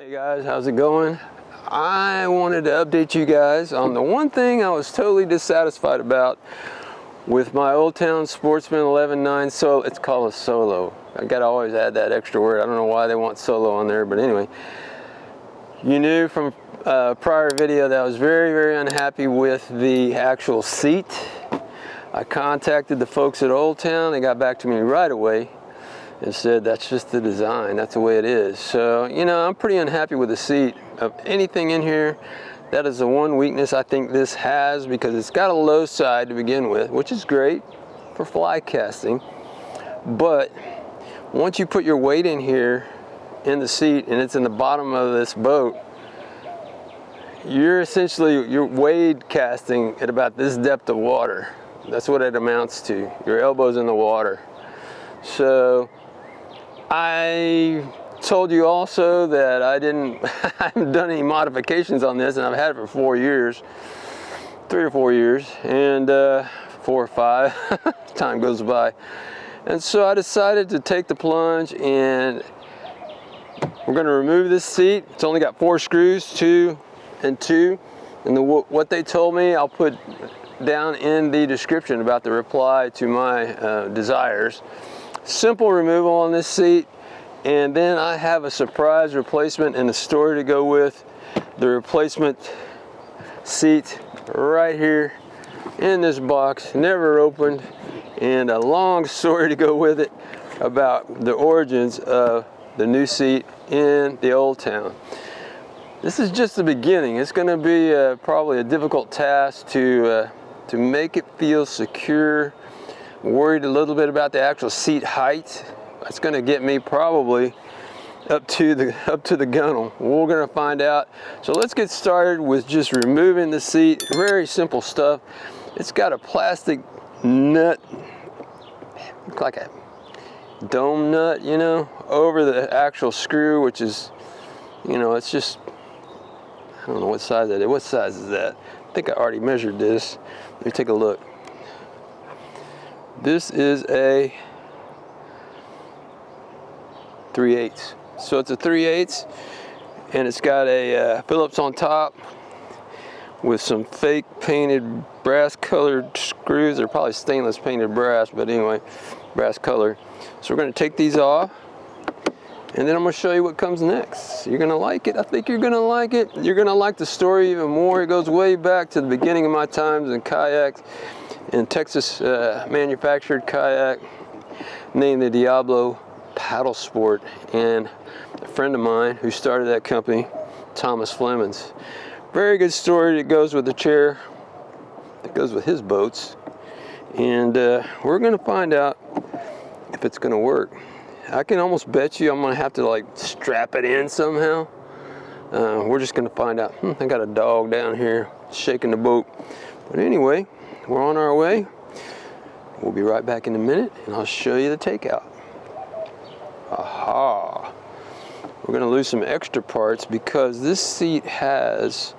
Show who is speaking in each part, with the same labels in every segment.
Speaker 1: Hey guys, how's it going? I wanted to update you guys on the one thing I was totally dissatisfied about with my Old Town Sportsman119 solo. It's called a solo. I gotta always add that extra word. I don't know why they want solo on there, but anyway. You knew from a prior video that I was very unhappy with the actual seat. I contacted the folks at Old Town. They got back to me right away and said that's just the design, that's the way it is. So, you know, I'm pretty unhappy with the seat. Of anything in here, that is the one weakness I think this has, because it's got a low side to begin with, which is great for fly casting. But once you put your weight in here in the seat and it's in the bottom of this boat, you're wade casting at about this depth of water. That's what it amounts to. Your elbow's in the water. So I told you also that I haven't done any modifications on this, and I've had it for 4 years, 3 or 4 years, and 4 or 5. Time goes by. And so I decided to take the plunge, and we're going to remove this seat. It's only got 4 screws, 2 and 2, and what they told me I'll put down in the description about the reply to my desires. Simple removal on this seat, and then I have a surprise replacement in the store to go with the replacement seat right here in this box, never opened, and a long story to go with it about the origins of the new seat in the Old Town. This is just the beginning. It's going to be probably a difficult task to make it feel secure. Worried a little bit about the actual seat height. That's going to get me probably up to the gunnel. We're going to find out. So let's get started with just removing the seat. Very simple stuff. It's got a plastic nut, like a dome nut, you know, over the actual screw, which is, you know, it's just, I don't know what size that is. What size is that? I think I already measured this. Let me take a look. This is a 3/8. So it's a 3/8, and it's got a Phillips on top with some fake painted brass colored screws. They're probably stainless painted brass, but anyway, brass color. So we're going to take these off, and then I'm going to show you what comes next. You're going to like it. I think you're going to like it. You're going to like the story even more. It goes way back to the beginning of my times in kayaks. In Texas, manufactured kayak named the Diablo Paddlesports, and a friend of mine who started that company, Thomas Flemons. Very good story that goes with the chair, that goes with his boats, and we're going to find out if it's going to work. I can almost bet you I'm going to have to like strap it in somehow. We're just going to find out. I got a dog down here shaking the boat, but anyway, we're on our way. We'll be right back in a minute, and I'll show you the takeout. Aha! We're going to lose some extra parts because this seat has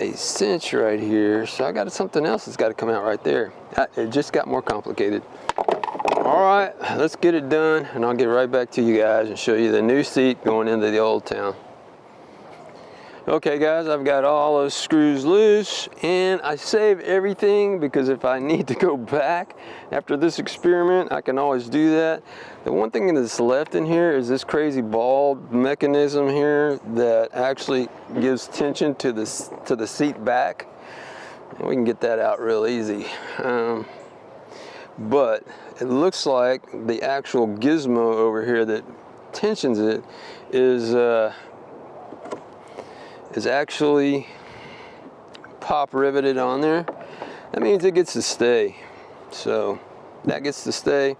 Speaker 1: a cinch right here, so I got something else that's got to come out right there. It just got more complicated. All right, let's get it done, and I'll get right back to you guys and show you the new seat going into the Old Town. Okay guys, I've got all those screws loose, and I save everything because if I need to go back after this experiment, I can always do that. The one thing that's left in here is this crazy ball mechanism here that actually gives tension to the seat back. And we can get that out real easy. But it looks like the actual gizmo over here that tensions it is actually pop riveted on there. That means it gets to stay. So that gets to stay.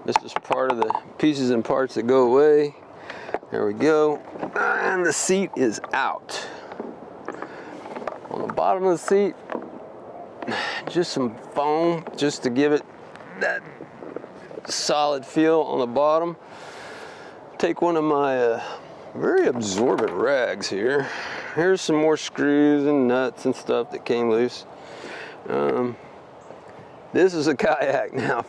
Speaker 1: This is part of the pieces and parts that go away. There we go. And the seat is out. On the bottom of the seat, just some foam just to give it that solid feel on the bottom. Take one of my very absorbent rags here. Here's some more screws and nuts and stuff that came loose. This is a kayak now.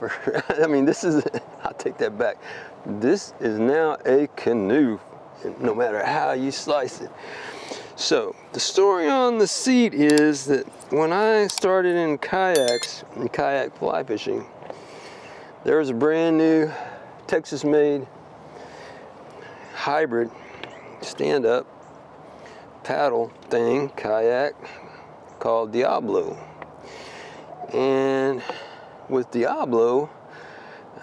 Speaker 1: I mean, this is, I'll take that back. This is now a canoe no matter how you slice it. So the story on the seat is that when I started in kayaks and kayak fly fishing, there was a brand new Texas-made hybrid stand-up paddle thing, kayak, called Diablo. And with Diablo,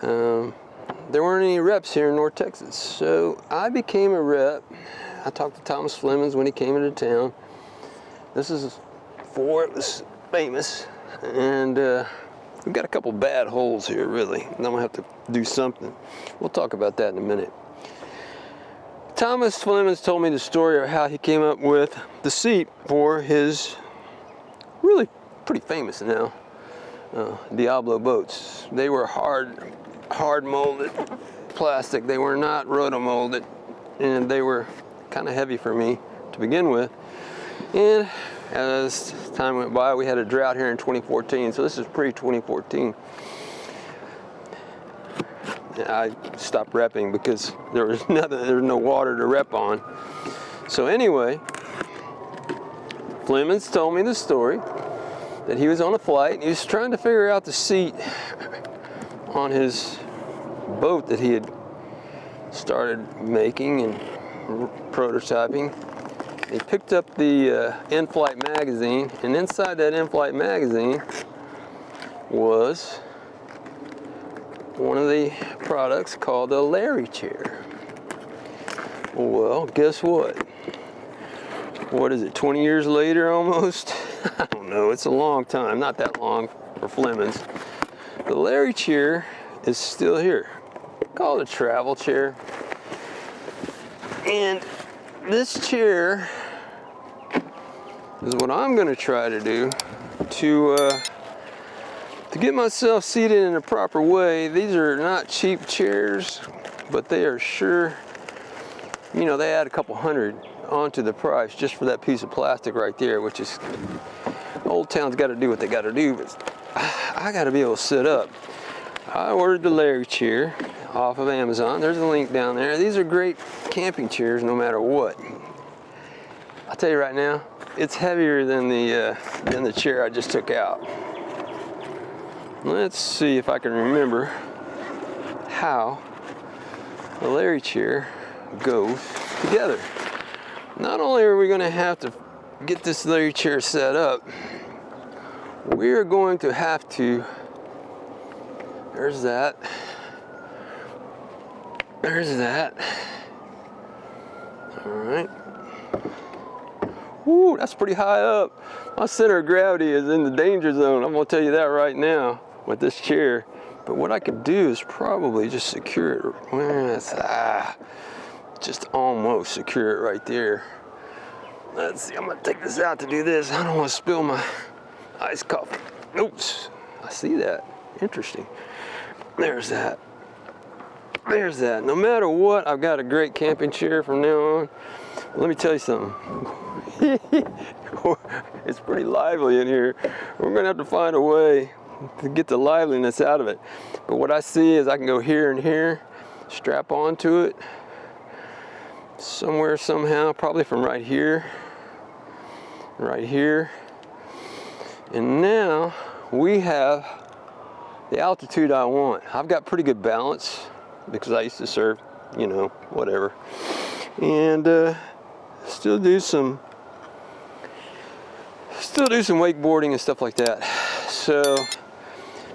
Speaker 1: there weren't any reps here in North Texas, so I became a rep. I talked to Thomas Flemons when he came into town. This is before it was famous, and we've got a couple bad holes here, really. I'm gonna have to do something. We'll talk about that in a minute. Thomas Flemons told me the story of how he came up with the seat for his really pretty famous now Diablo boats. They were hard molded plastic. They were not roto molded, and they were kind of heavy for me to begin with. And as time went by, we had a drought here in 2014, so this is pre-2014. I stopped repping because there was no water to rep on. So anyway, Flemons told me the story that he was on a flight and he was trying to figure out the seat on his boat that he had started making and prototyping. He picked up the in-flight magazine, and inside that in-flight magazine was one of the products called a Larry chair. Well, guess what? What is it, 20 years later almost? I don't know, it's a long time, not that long for Flemons. The Larry chair is still here. Called a travel chair. And this chair is what I'm going to try to do to get myself seated in a proper way. These are not cheap chairs, but they are sure, you know, they add a couple hundred onto the price just for that piece of plastic right there, which is, Old Town's got to do what they got to do, but I got to be able to sit up. I ordered the Larry chair off of Amazon. There's a link down there. These are great camping chairs no matter what. I'll tell you right now, it's heavier than the chair I just took out. Let's see if I can remember how the Larry chair goes together. Not only are we going to have to get this Larry chair set up, we are going to have to, there's that, all right. Woo, that's pretty high up. My center of gravity is in the danger zone. I'm going to tell you that right now with this chair. But what I could do is probably just secure it. Just almost secure it right there. Let's see, I'm going to take this out to do this. I don't want to spill my iced coffee. Oops, I see that. Interesting. There's that. There's that. No matter what, I've got a great camping chair from now on. Let me tell you something. It's pretty lively in here. We're going to have to find a way to get the liveliness out of it. But what I see is I can go here and here, strap onto it somewhere, somehow, probably from right here, and now we have the altitude I want. I've got pretty good balance because I used to surf, you know, whatever, and still do some wakeboarding and stuff like that. So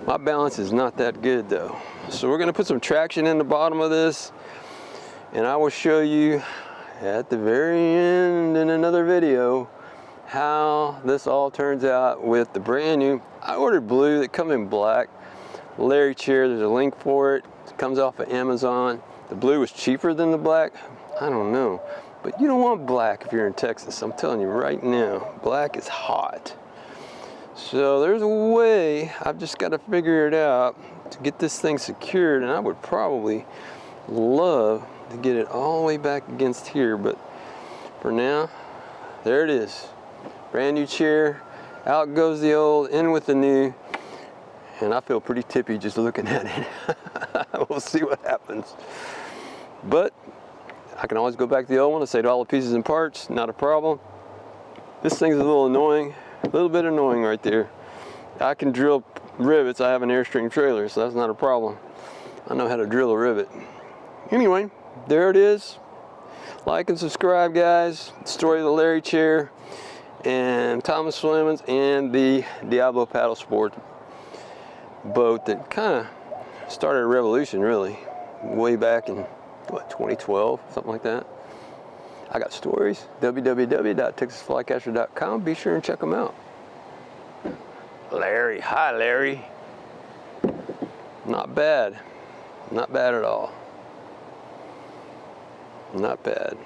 Speaker 1: my balance is not that good though. So we're going to put some traction in the bottom of this, and I will show you at the very end in another video how this all turns out with the brand new, I ordered blue, that come in black, Larry chair. There's a link for it. It comes off of Amazon. The blue was cheaper than the black. I don't know, but you don't want black if you're in Texas. I'm telling you right now, black is hot. So there's a way, I've just got to figure it out to get this thing secured, and I would probably love to get it all the way back against here, but for now, there it is. Brand new chair, out goes the old, in with the new, and I feel pretty tippy just looking at it. We'll see what happens. But I can always go back to the old one and save all the pieces and parts, not a problem. This thing's a little annoying, a little bit annoying right there. I can drill rivets. I have an Airstream trailer, so that's not a problem. I know how to drill a rivet. Anyway, there it is. Like and subscribe, guys. Story of the Larry chair and Thomas Flemons and the Diablo Paddlesports boat that kind of started a revolution, really, way back in what, 2012, something like that. I got stories. www.texasflycatcher.com. Be sure and check them out. Larry, hi Larry. Not bad. Not bad at all. Not bad.